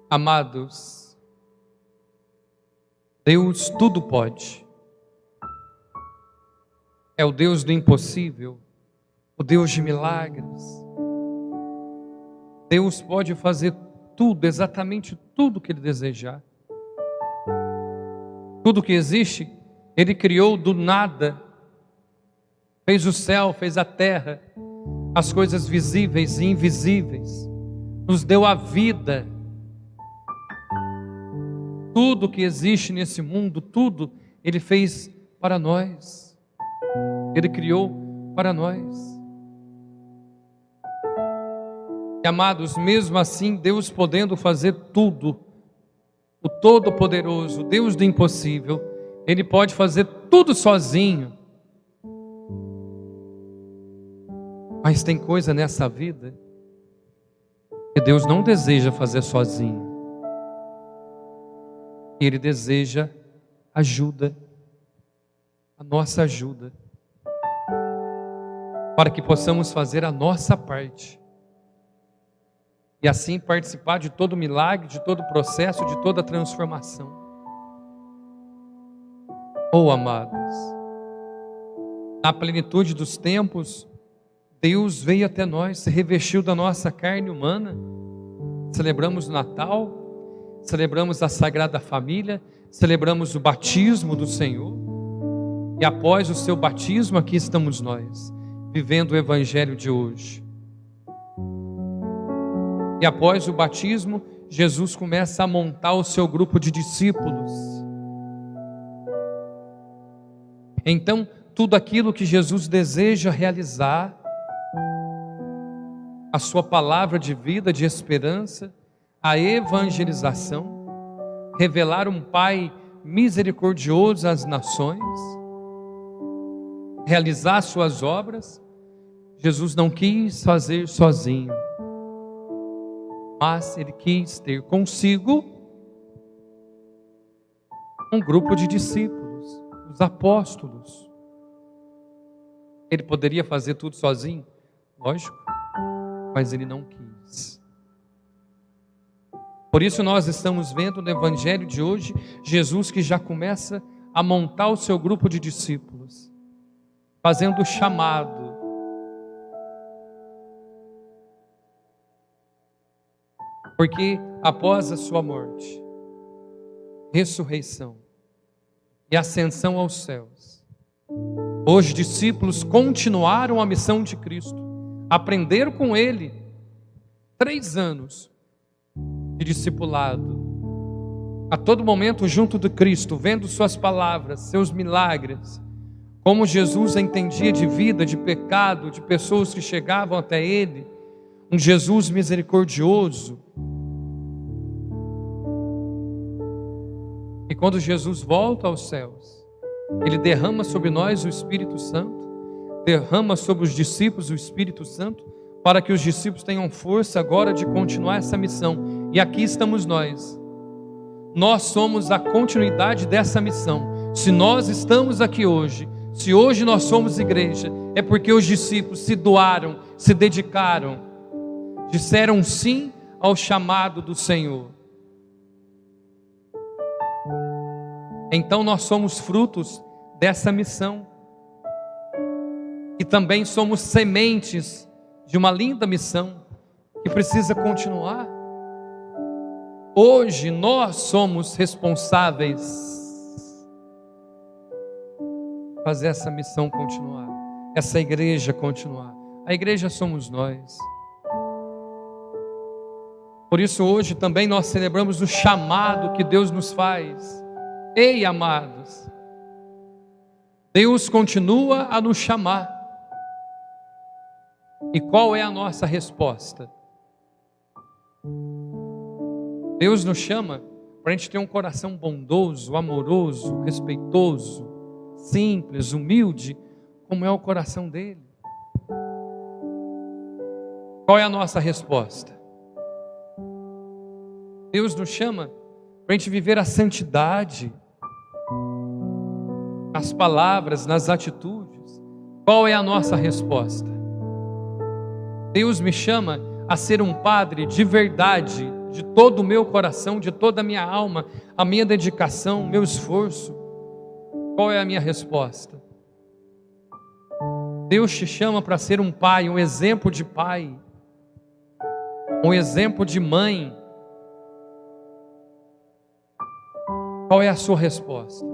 Amados, Deus tudo pode. É o Deus do impossível, o Deus de milagres. Deus pode fazer tudo, exatamente tudo que Ele desejar. Tudo que existe, Ele criou do nada. Fez o céu, fez a terra, as coisas visíveis e invisíveis. Nos deu a vida. Tudo que existe nesse mundo, tudo, Ele fez para nós. Ele criou para nós. E, amados, mesmo assim, Deus podendo fazer tudo, o Todo-Poderoso, o Deus do impossível, Ele pode fazer tudo sozinho. Mas tem coisa nessa vida que Deus não deseja fazer sozinho. Ele deseja ajuda, a nossa ajuda, para que possamos fazer a nossa parte e assim participar de todo milagre, de todo processo, de toda transformação. Oh, amados, na plenitude dos tempos, Deus veio até nós, se revestiu da nossa carne humana. Celebramos o Natal, celebramos a Sagrada Família, celebramos o batismo do Senhor. E após o seu batismo, aqui estamos nós, vivendo o Evangelho de hoje. E após o batismo, Jesus começa a montar o seu grupo de discípulos. Então, tudo aquilo que Jesus deseja realizar, a sua palavra de vida, de esperança, a evangelização, revelar um Pai misericordioso às nações, realizar suas obras, Jesus não quis fazer sozinho, mas Ele quis ter consigo um grupo de discípulos, os apóstolos. Ele poderia fazer tudo sozinho? Lógico, mas Ele não quis. Por isso nós estamos vendo no Evangelho de hoje, Jesus que já começa a montar o seu grupo de discípulos, fazendo o chamado. Porque após a sua morte, ressurreição e ascensão aos céus, os discípulos continuaram a missão de Cristo, aprenderam com Ele 3 anos de discipulado, a todo momento junto de Cristo, vendo suas palavras, seus milagres, como Jesus entendia de vida, de pecado, de pessoas que chegavam até Ele, um Jesus misericordioso. E quando Jesus volta aos céus, Ele derrama sobre nós o Espírito Santo, derrama sobre os discípulos o Espírito Santo, para que os discípulos tenham força agora de continuar essa missão. E aqui estamos nós. Nós somos a continuidade dessa missão. Se nós estamos aqui hoje, se hoje nós somos igreja, é porque os discípulos se doaram, se dedicaram, disseram sim ao chamado do Senhor. Então nós somos frutos dessa missão. E também somos sementes de uma linda missão que precisa continuar. Hoje nós somos responsáveis por fazer essa missão continuar, essa igreja continuar. A igreja somos nós. Por isso hoje também nós celebramos o chamado que Deus nos faz. Ei, amados, Deus continua a nos chamar. E qual é a nossa resposta? Deus nos chama para a gente ter um coração bondoso, amoroso, respeitoso, simples, humilde, como é o coração dele. Qual é a nossa resposta? Deus nos chama para a gente viver a santidade, nas palavras, nas atitudes. Qual é a nossa resposta? Deus me chama a ser um padre de verdade, de todo o meu coração, de toda a minha alma, a minha dedicação, o meu esforço, qual é a minha resposta? Deus te chama para ser um pai, um exemplo de pai, um exemplo de mãe. Qual é a sua resposta?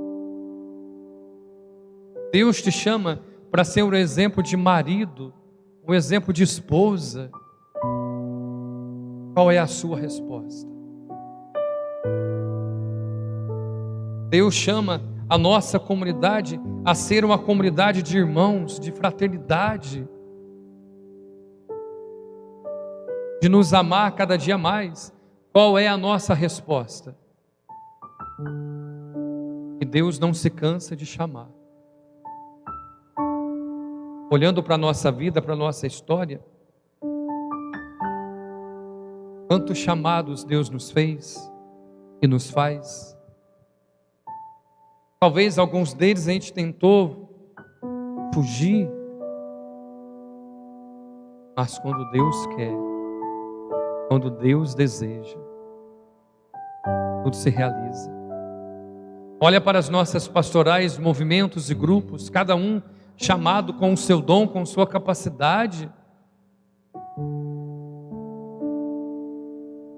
Deus te chama para ser um exemplo de marido, um exemplo de esposa. Qual é a sua resposta? Deus chama a nossa comunidade a ser uma comunidade de irmãos, de fraternidade, de nos amar cada dia mais. Qual é a nossa resposta? E Deus não se cansa de chamar. Olhando para a nossa vida, para a nossa história, quantos chamados Deus nos fez e nos faz. Talvez alguns deles a gente tentou fugir, mas quando Deus quer, quando Deus deseja, tudo se realiza. Olha para as nossas pastorais, movimentos e grupos, cada um chamado com o seu dom, com sua capacidade.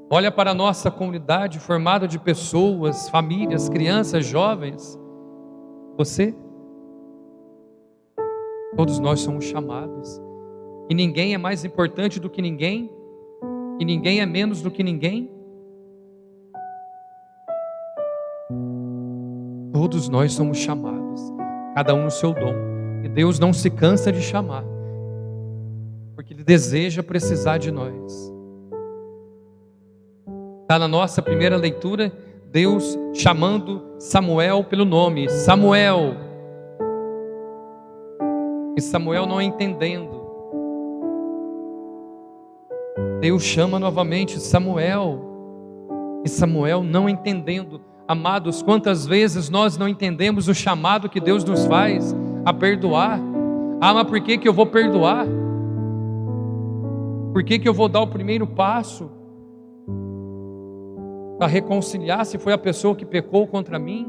Olha para a nossa comunidade formada de pessoas, famílias, crianças, jovens. Você, todos nós somos chamados, e ninguém é mais importante do que ninguém, e ninguém é menos do que ninguém. Todos nós somos chamados, cada um no seu dom. E Deus não se cansa de chamar, porque Ele deseja precisar de nós. Está na nossa primeira leitura, Deus chamando Samuel pelo nome, Samuel. E Samuel não entendendo. Deus chama novamente Samuel. E Samuel não entendendo. Amados, quantas vezes nós não entendemos o chamado que Deus nos faz a perdoar? Ah, mas por que eu vou perdoar? Por que eu vou dar o primeiro passo para reconciliar se foi a pessoa que pecou contra mim?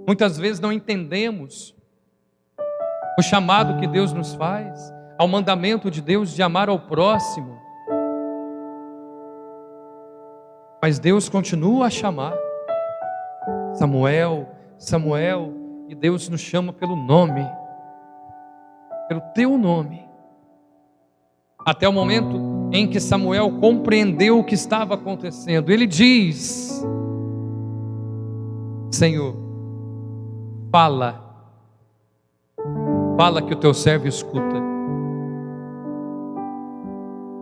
Muitas vezes não entendemos o chamado que Deus nos faz, ao mandamento de Deus de amar ao próximo. Mas Deus continua a chamar Samuel, Samuel, e Deus nos chama pelo nome, pelo teu nome. Até o momento em que Samuel compreendeu o que estava acontecendo, ele diz: Senhor, fala que o teu servo escuta.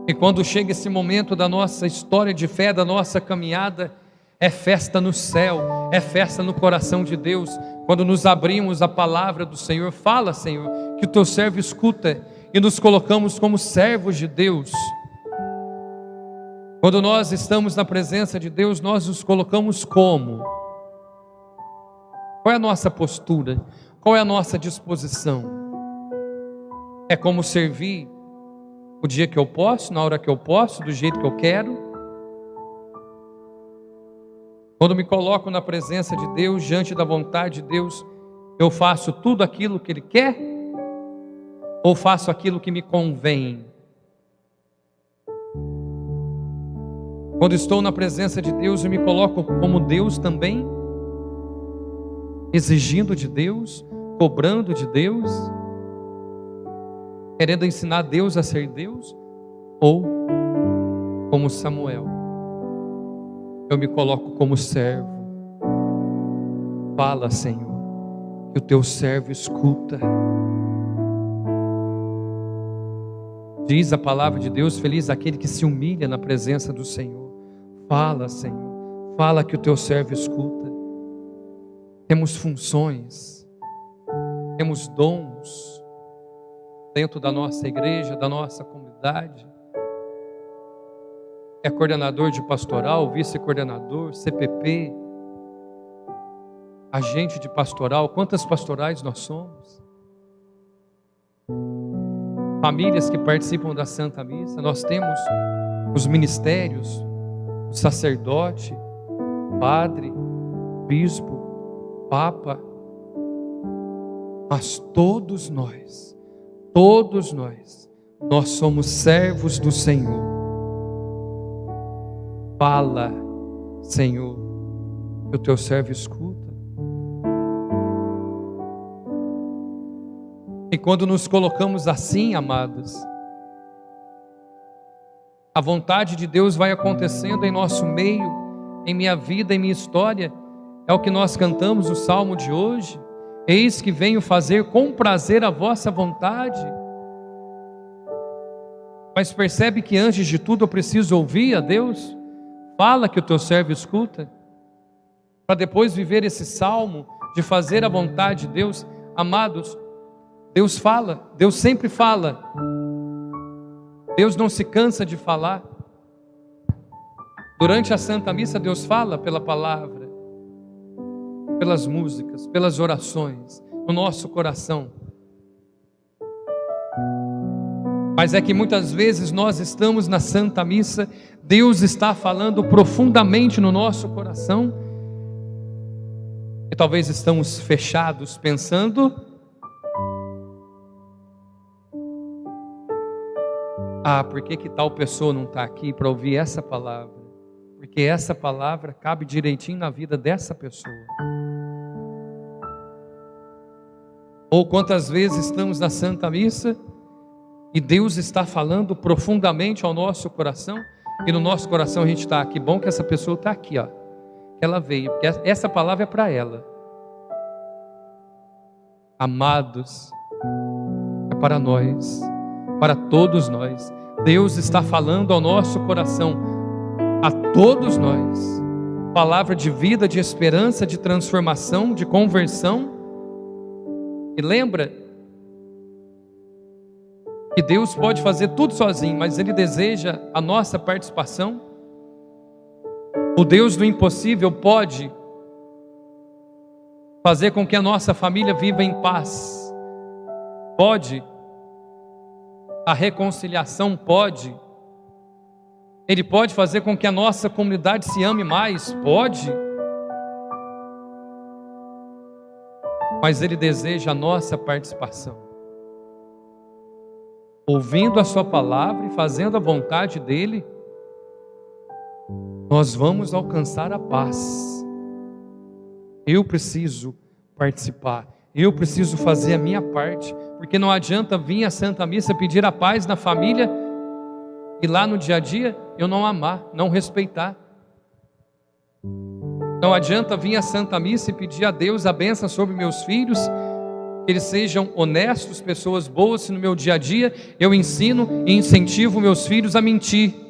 E quando chega esse momento da nossa história de fé, da nossa caminhada, é festa no céu, é festa no coração de Deus. Quando nos abrimos a palavra do Senhor, fala, Senhor, que o teu servo escuta, e nos colocamos como servos de Deus. Quando nós estamos na presença de Deus, nós nos colocamos como? Qual é a nossa postura? Qual é a nossa disposição? É como servir o dia que eu posso, na hora que eu posso, do jeito que eu quero? Quando me coloco na presença de Deus, diante da vontade de Deus, eu faço tudo aquilo que Ele quer? Ou faço aquilo que me convém? Quando estou na presença de Deus, eu me coloco como Deus também? Exigindo de Deus, cobrando de Deus, querendo ensinar Deus a ser Deus? Ou, como Samuel, eu me coloco como servo? Fala, Senhor, que o teu servo escuta. Diz a palavra de Deus: feliz aquele que se humilha na presença do Senhor. Fala, Senhor, fala que o teu servo escuta. Temos funções, temos dons dentro da nossa igreja, da nossa comunidade. É coordenador de pastoral, vice-coordenador, CPP, agente de pastoral. Quantas pastorais nós somos? Famílias que participam da Santa Missa. Nós temos os ministérios, o sacerdote, padre, bispo, papa, mas todos nós somos servos do Senhor. Fala, Senhor, que o teu servo escuta. E quando nos colocamos assim, amados, a vontade de Deus vai acontecendo em nosso meio, em minha vida, em minha história. É o que nós cantamos o salmo de hoje. Eis que venho fazer com prazer a vossa vontade. Mas percebe que antes de tudo eu preciso ouvir a Deus. Fala que o teu servo escuta, para depois viver esse salmo de fazer a vontade de Deus. Amados, Deus fala, Deus sempre fala. Deus não se cansa de falar. Durante a Santa Missa, Deus fala pela palavra, pelas músicas, pelas orações, no nosso coração. Mas é que muitas vezes nós estamos na Santa Missa, Deus está falando profundamente no nosso coração, e talvez estamos fechados pensando: por que tal pessoa não está aqui para ouvir essa palavra? Porque essa palavra cabe direitinho na vida dessa pessoa. Ou quantas vezes estamos na Santa Missa e Deus está falando profundamente ao nosso coração, e no nosso coração a gente está: que bom que essa pessoa está aqui, ó, que ela veio, porque essa palavra é para ela. Amados, é para nós, para todos nós. Deus está falando ao nosso coração, a todos nós, palavra de vida, de esperança, de transformação, de conversão. E lembra que Deus pode fazer tudo sozinho, mas Ele deseja a nossa participação. O Deus do impossível pode fazer com que a nossa família viva em paz. Pode. A reconciliação pode. Ele pode fazer com que a nossa comunidade se ame mais. Pode. Mas Ele deseja a nossa participação. Ouvindo a sua palavra e fazendo a vontade dEle, nós vamos alcançar a paz. Eu preciso participar, eu preciso fazer a minha parte, porque não adianta vir à Santa Missa pedir a paz na família e lá no dia a dia eu não amar, não respeitar. Não adianta vir à Santa Missa e pedir a Deus a bênção sobre meus filhos, que eles sejam honestos, pessoas boas, se no meu dia a dia eu ensino e incentivo meus filhos a mentir.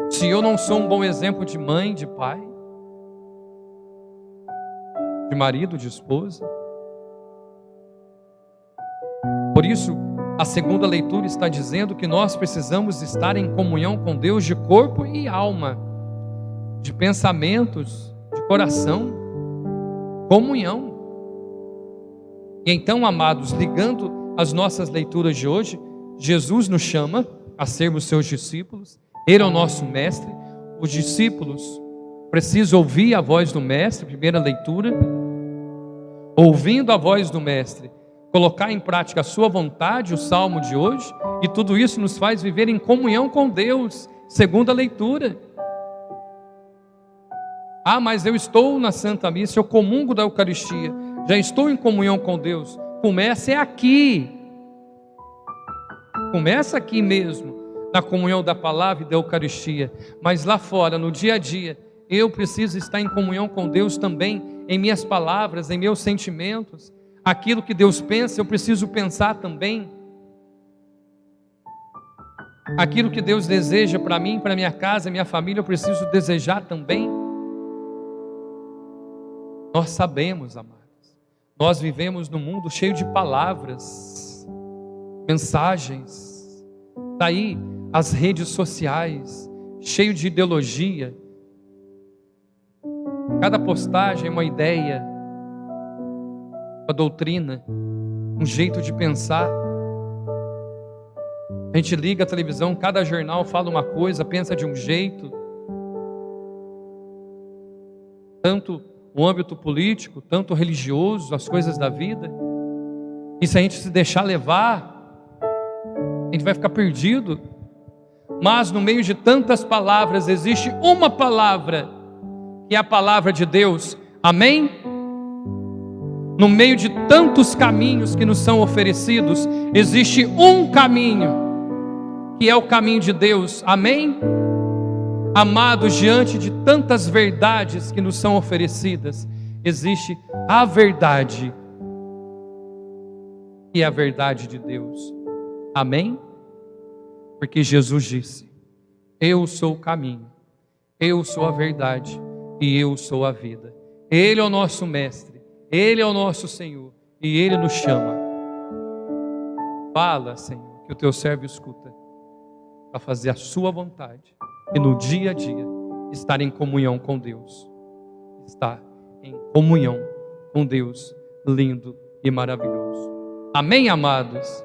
Se eu não sou um bom exemplo de mãe, de pai, de marido, de esposa. Por isso, a segunda leitura está dizendo que nós precisamos estar em comunhão com Deus de corpo e alma, de pensamentos, de coração, comunhão. E então, amados, ligando as nossas leituras de hoje, Jesus nos chama a sermos seus discípulos. Ele é o nosso mestre. Os discípulos precisam ouvir a voz do mestre, primeira leitura. Ouvindo a voz do mestre, colocar em prática a sua vontade, o salmo de hoje, e tudo isso nos faz viver em comunhão com Deus, segunda leitura. Mas eu estou na Santa Missa, eu comungo da Eucaristia, já estou em comunhão com Deus. Começa aqui. Começa aqui mesmo, na comunhão da palavra e da Eucaristia. Mas lá fora, no dia a dia, eu preciso estar em comunhão com Deus também, em minhas palavras, em meus sentimentos. Aquilo que Deus pensa, eu preciso pensar também. Aquilo que Deus deseja para mim, para minha casa, minha família, eu preciso desejar também. Nós sabemos, amados, nós vivemos num mundo cheio de palavras, mensagens. Está aí as redes sociais, cheio de ideologia. Cada postagem é uma ideia, uma doutrina, um jeito de pensar. A gente liga a televisão, cada jornal fala uma coisa, pensa de um jeito. Tanto o âmbito político, tanto religioso, as coisas da vida. E se a gente se deixar levar, a gente vai ficar perdido. Mas no meio de tantas palavras, existe uma palavra, que é a palavra de Deus. Amém? No meio de tantos caminhos que nos são oferecidos, existe um caminho, que é o caminho de Deus. Amém? Amados, diante de tantas verdades que nos são oferecidas, existe a verdade, e é a verdade de Deus. Amém? Porque Jesus disse: eu sou o caminho, eu sou a verdade e eu sou a vida. Ele é o nosso mestre, Ele é o nosso Senhor e Ele nos chama. Fala, Senhor, que o teu servo escuta, para fazer a sua vontade e no dia a dia estar em comunhão com Deus. Estar em comunhão com Deus lindo e maravilhoso. Amém, amados?